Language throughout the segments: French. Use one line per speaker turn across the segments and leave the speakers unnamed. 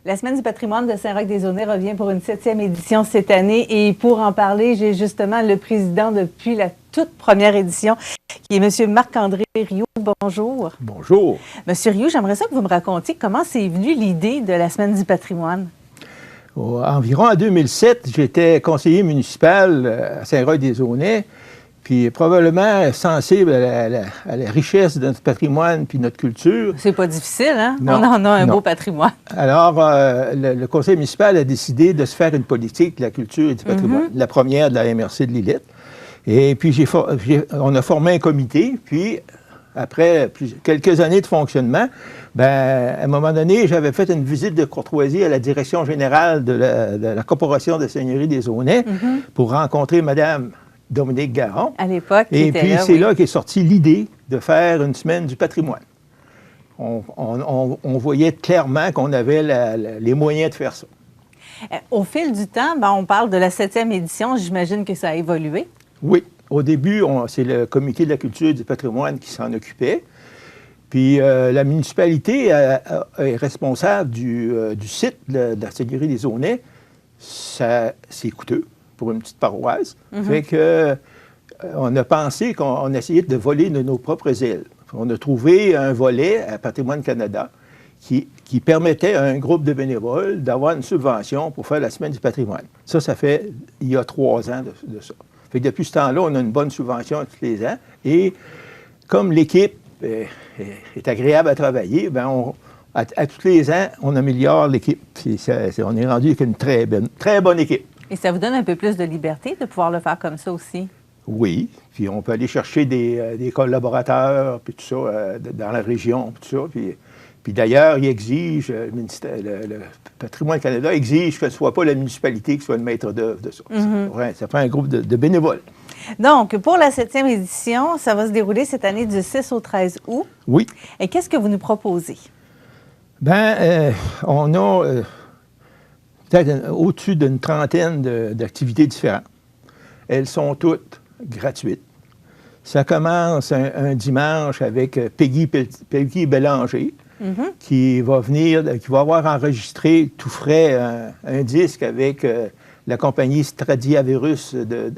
La Semaine du patrimoine de Saint-Roch-des-Aulnay revient pour une 7e édition cette année. Et pour en parler, j'ai justement le président depuis la toute première édition, qui est M. Marc-André Rioux. Bonjour.
Bonjour.
Monsieur Rioux, j'aimerais ça que vous me racontiez comment c'est venu l'idée de la Semaine du patrimoine.
Environ en 2007, j'étais conseiller municipal à Saint-Roch-des-Aulnay, puis probablement sensible à la richesse de notre patrimoine puis notre culture.
C'est pas difficile, hein?
Non,
on en a un beau patrimoine.
Alors, le conseil municipal a décidé de se faire une politique de la culture et du patrimoine, la première de la MRC de Lillette. Et puis, on a formé un comité, puis après quelques années de fonctionnement, à un moment donné, j'avais fait une visite de courtoisie à la direction générale de la Corporation de Seigneurie des Aulnay pour rencontrer Mme Dominique Garon.
À l'époque,
et puis, c'est là qu'est sortie l'idée de faire une semaine du patrimoine. On voyait clairement qu'on avait les moyens de faire ça.
Au fil du temps, on parle de la 7e édition. J'imagine que ça a évolué.
Oui. Au début, c'est le comité de la culture et du patrimoine qui s'en occupait. Puis la municipalité est responsable du site de la Seigneurie des Aulnay. C'est coûteux pour une petite paroisse. Fait que on a pensé qu'on essayait de voler de nos propres ailes. On a trouvé un volet à Patrimoine Canada qui permettait à un groupe de bénévoles d'avoir une subvention pour faire la Semaine du patrimoine. Ça fait il y a 3 ans de ça. Fait que depuis ce temps-là, on a une bonne subvention tous les ans. Et comme l'équipe est agréable à travailler, à tous les ans, on améliore l'équipe. On est rendu avec une très bonne équipe.
Et ça vous donne un peu plus de liberté de pouvoir le faire comme ça aussi?
Oui. Puis on peut aller chercher des collaborateurs, puis tout ça, dans la région, tout ça. Puis d'ailleurs, il exige, le Patrimoine Canada exige que ce ne soit pas la municipalité qui soit le maître d'œuvre de ça. Ça prend un groupe de bénévoles.
Donc, pour la 7e édition, ça va se dérouler cette année du 6 au 13 août.
Oui.
Et qu'est-ce que vous nous proposez?
On a peut-être au-dessus d'une trentaine d'activités différentes. Elles sont toutes gratuites. Ça commence un dimanche avec Peggy Bélanger, qui va avoir enregistré tout frais un disque avec la compagnie Stradivarius de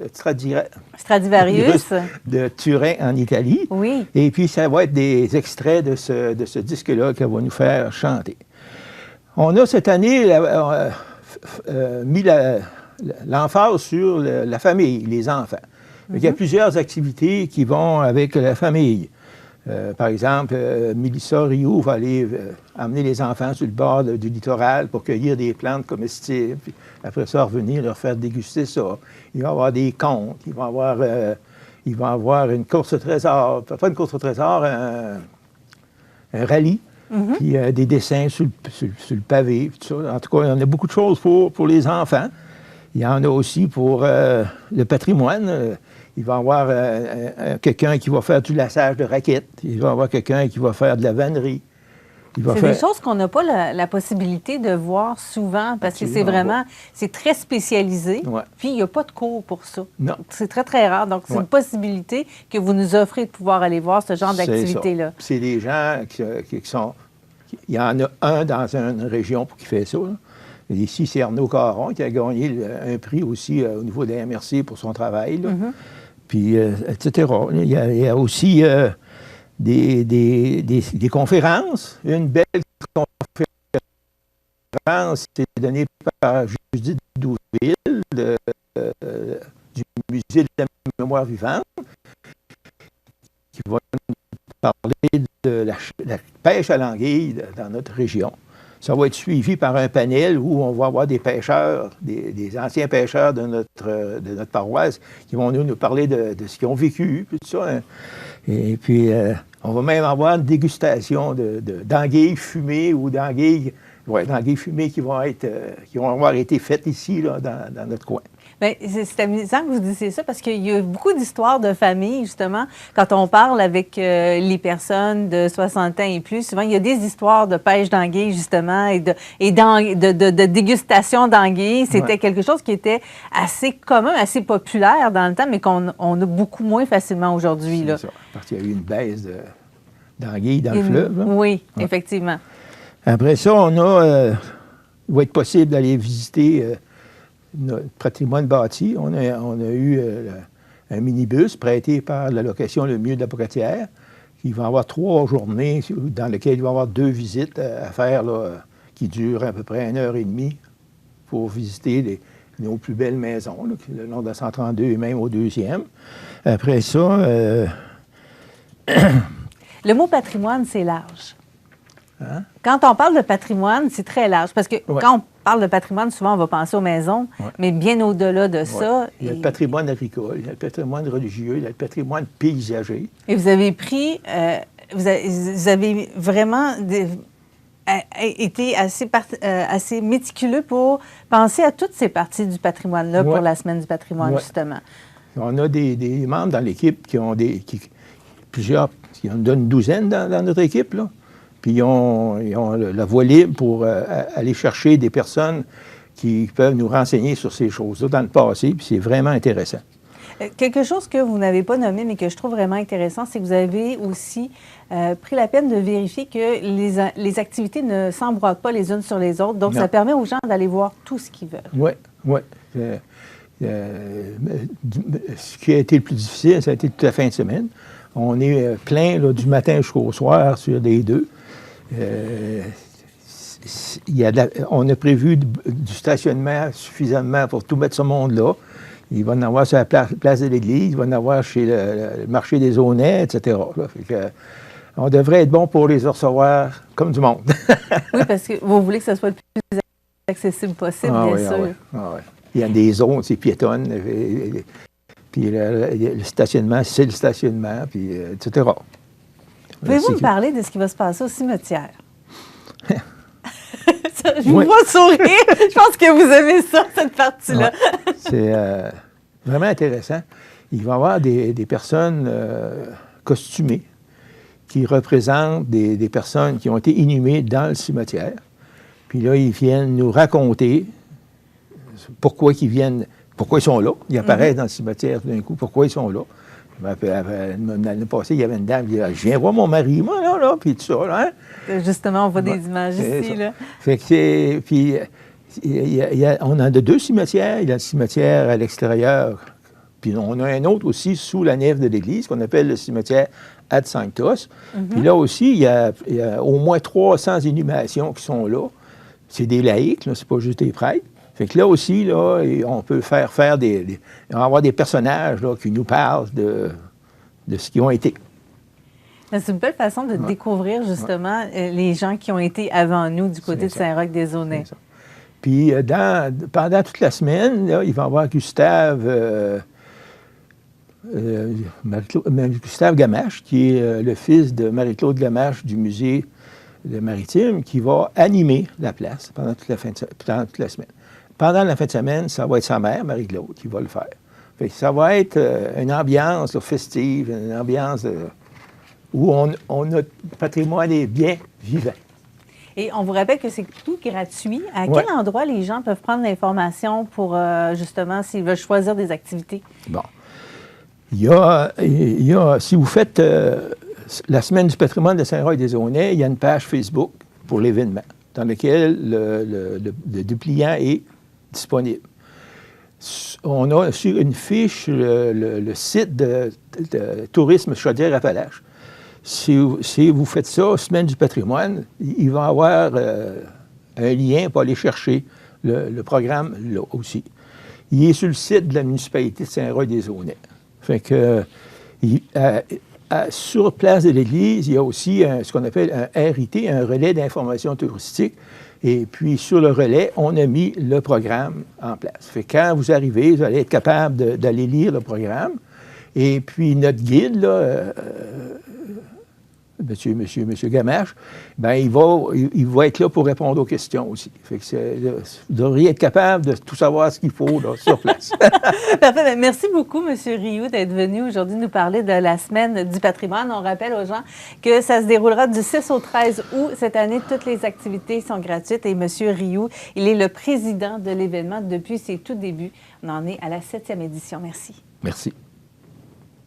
Turin en Italie.
Oui.
Et puis, ça va être des extraits de ce disque-là qu'elle va nous faire chanter. On a cette année mis l'emphase sur la famille, les enfants. Il y a plusieurs activités qui vont avec la famille. Par exemple, Mélissa Rioux va aller amener les enfants sur le bord du littoral pour cueillir des plantes comestibles. Puis après ça, revenir leur faire déguster ça. Il va y avoir des contes. Il va y avoir une course au trésor. Pas une course au trésor, un rallye. Puis des dessins sur le pavé. Tout ça. En tout cas, il y en a beaucoup de choses pour les enfants. Il y en a aussi pour le patrimoine. Il va y avoir quelqu'un qui va faire du lassage de raquettes. Il va y avoir quelqu'un qui va faire de la vannerie.
C'est des choses qu'on n'a pas la possibilité de voir souvent parce que c'est très spécialisé. Ouais. Puis, il n'y a pas de cours pour ça.
Non.
C'est très, très rare. Donc, c'est une possibilité que vous nous offrez de pouvoir aller voir ce genre d'activité-là.
C'est des gens qui sont... Il y en a un dans une région qui fait ça. Là. Ici, c'est Arnaud Caron qui a gagné un prix aussi au niveau de la MRC pour son travail. Là. Puis, etc. Il y a aussi des conférences. Une belle conférence est donnée par Judith Douville du Musée de la mémoire vivante qui va nous parler de la pêche à l'anguille dans notre région. Ça va être suivi par un panel où on va avoir des pêcheurs, des anciens pêcheurs de notre paroisse qui vont nous parler de ce qu'ils ont vécu, tout ça. Hein. Et puis, on va même avoir une dégustation d'anguilles fumées ou d'anguilles fumées qui vont avoir été faites ici, là, dans notre coin.
Bien, c'est amusant que vous disiez ça parce qu'il y a beaucoup d'histoires de famille, justement. Quand on parle avec les personnes de 60 ans et plus, souvent, il y a des histoires de pêche d'anguilles, justement, et de dégustation d'anguilles. C'était quelque chose qui était assez commun, assez populaire dans le temps, mais qu'on a beaucoup moins facilement aujourd'hui.
C'est ça, parce qu'il y a eu une baisse d'anguilles dans le fleuve. Là.
Oui, effectivement.
Après ça, on a il va être possible d'aller visiter notre patrimoine bâti. On a eu un minibus prêté par la location Le Mieux de la Pocatière, qui va avoir 3 journées dans lesquelles il va y avoir 2 visites à faire, là, qui durent à peu près 1h30 pour visiter nos plus belles maisons, là, le long de la 132 et même au 2e. Après ça...
Le mot patrimoine, c'est large.
Hein?
Quand on parle de patrimoine, c'est très large. Parce que quand on parle de patrimoine, souvent, on va penser aux maisons, mais bien au-delà de ça...
Il y a le patrimoine agricole, il y a le patrimoine religieux, il y a le patrimoine paysager.
Et vous avez pris... vous avez vraiment été assez méticuleux pour penser à toutes ces parties du patrimoine-là pour la Semaine du patrimoine, justement. On
a des membres dans l'équipe qui ont plusieurs... Il y en a une douzaine dans notre équipe, là. Puis ils ont la voie libre pour aller chercher des personnes qui peuvent nous renseigner sur ces choses-là dans le passé, puis c'est vraiment intéressant.
Quelque chose que vous n'avez pas nommé, mais que je trouve vraiment intéressant, c'est que vous avez aussi pris la peine de vérifier que les activités ne s'embroident pas les unes sur les autres. Donc, ça permet aux gens d'aller voir tout ce qu'ils veulent.
Oui, oui. Ce qui a été le plus difficile, ça a été toute la fin de semaine. On est plein là, du matin jusqu'au soir sur des 2. On a prévu du stationnement suffisamment pour tout mettre ce monde-là. Il va en avoir sur la place de l'Église, il va en avoir chez le marché des Aunais, etc. Là. Fait que, on devrait être bon pour les recevoir comme du monde.
Oui, parce que vous voulez que ce soit le plus accessible possible, bien sûr.
Il y a des zones, c'est piétonne. Puis le stationnement, c'est le stationnement, puis etc.
Pouvez-vous me parler de ce qui va se passer au cimetière? Je vous vois sourire. Je pense que vous aimez ça, cette partie-là.
Ouais. C'est vraiment intéressant. Il va y avoir des personnes costumées qui représentent des personnes qui ont été inhumées dans le cimetière. Puis là, ils viennent nous raconter pourquoi ils sont là. Ils apparaissent dans le cimetière tout d'un coup. Pourquoi ils sont là? L'année passée, il y avait une dame qui disait « Je viens voir mon mari, moi, là, puis tout ça. Là, hein? »
Justement, on voit des images ici. Là.
Fait que puis, on a 2 cimetières. Il y a le cimetière à l'extérieur, puis on a un autre aussi sous la nef de l'église qu'on appelle le cimetière Ad Sanctos. Puis là aussi, il y a au moins 300 inhumations qui sont là. C'est des laïcs, là, c'est pas juste des prêtres. Fait que là aussi, là, on peut faire on va avoir des personnages là, qui nous parlent de ce qu'ils ont été.
C'est une belle façon de découvrir, justement, les gens qui ont été avant nous du côté de Saint-Roch-des-Aunais.
Puis, pendant toute la semaine, là, il va y avoir Gustave Gamache, qui est le fils de Marie-Claude Gamache du musée maritime, qui va animer la place pendant toute la semaine. Pendant la fin de semaine, ça va être sa mère, Marie-Claude, qui va le faire. Fait que ça va être une ambiance là, festive, une ambiance où notre patrimoine est bien vivant.
Et on vous rappelle que c'est tout gratuit. À quel endroit les gens peuvent prendre l'information pour, justement, s'ils veulent choisir des activités? Bon.
Il y a si vous faites la Semaine du patrimoine de Saint-Roch-des-Aunais, il y a une page Facebook pour l'événement dans laquelle le dépliant est disponible. On a sur une fiche le site de Tourisme Chaudière-Appalaches. Si vous faites ça, Semaine du patrimoine, il va y avoir un lien pour aller chercher le programme là aussi. Il est sur le site de la municipalité de Saint-Roch-des-Aunais. Fait que sur place de l'église, il y a aussi ce qu'on appelle un RIT, un relais d'information touristique. Et puis, sur le relais, on a mis le programme en place. Fait que quand vous arrivez, vous allez être capable d'aller lire le programme. Et puis, notre guide, là, Monsieur Gamache, bien, il va être là pour répondre aux questions aussi. Fait que vous devriez être capable de tout savoir ce qu'il faut là, sur place.
Parfait. Bien, merci beaucoup, M. Rioux, d'être venu aujourd'hui nous parler de la Semaine du patrimoine. On rappelle aux gens que ça se déroulera du 6 au 13 août. Cette année, toutes les activités sont gratuites. Et M. Rioux, il est le président de l'événement depuis ses tout débuts. On en est à la 7e édition. Merci.
Merci.